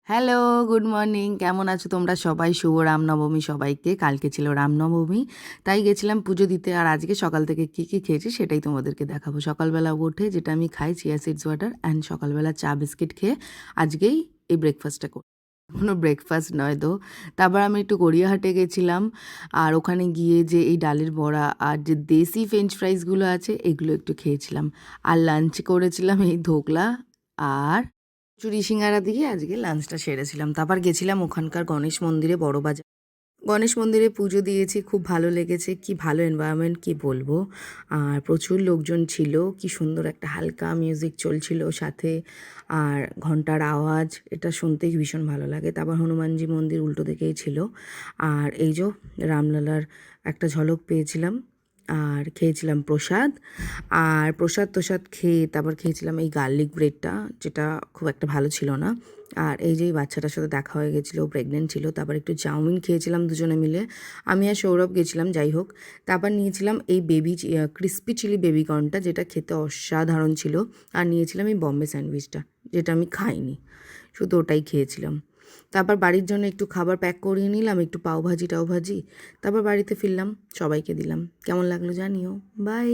Hello, good morning. কেমন আছো তোমরা সবাই? শুভ রামনবমী সবাইকে। কালকে ছিল রামনবমী, তাই গেছিলাম পুজো দিতে। আর আজকে সকাল থেকে কী কী খেয়েছি সেটাই তোমাদেরকে দেখাবো। সকালবেলা উঠে যেটা আমি খাই, চিয়া সিডস ওয়াটার অ্যান্ড সকালবেলা চা বিস্কিট খেয়ে আজকেই এই ব্রেকফাস্টটা করি। কোনো ব্রেকফাস্ট নয় তো। তারপর আমি একটু গড়িয়াহাটে গেছিলাম, আর ওখানে গিয়ে যে এই ডালের বড়া আর যে দেশি ফ্রেঞ্চ ফ্রাইসগুলো আছে এগুলো একটু খেয়েছিলাম। আর লাঞ্চ করেছিলাম এই ধোকলা আর চুরি সিঙ্গারা দিয়ে আজকে লাঞ্চটা সেরেছিলাম। তারপর গেছিলাম ওখানকার গণেশ মন্দিরে, বড় বাজার গণেশ মন্দিরে পুজো দিয়েছি। খুব ভালো লেগেছে, কি ভালো এনভায়রনমেন্ট কি বলবো। আর প্রচুর লোকজন ছিল, কি সুন্দর একটা হালকা মিউজিক চলছিল সাথে, আর ঘন্টার আওয়াজ, এটা শুনতেই ভীষণ ভালো লাগে। তারপর হনুমানজি মন্দির উল্টো দিকেই ছিল। আর এই যে রামলালার একটা ঝলক পেয়েছিলাম। আর খেয়েছিলাম প্রসাদ। আর প্রসাদ তোসাদ খেয়ে তারপর খেয়েছিলাম এই গার্লিক ব্রেডটা, যেটা খুব একটা ভালো ছিল না। আর এই যে এই বাচ্চাটার সাথে দেখা হয়ে গেছিলো, প্রেগনেন্ট ছিল। তারপর একটু চাউমিন খেয়েছিলাম দুজনে মিলে, আমি আর সৌরভ গেছিলাম, যাই হোক। তারপর নিয়েছিলাম এই ক্রিস্পি চিলি বেবিকর্নটা, যেটা খেতে অসাধারণ ছিল। আর নিয়েছিলাম এই বম্বে স্যান্ডউইচটা, যেটা আমি খাইনি, শুধু ওটাই খেয়েছিলাম। তারপর বাড়ির জন্য একটু খাবার প্যাক করিয়ে নিলাম, একটু পাওভাজি টাওভাজি। তারপর বাড়িতে ফিরলাম, সবাইকে দিলাম। কেমন লাগলো জানিও। বাই।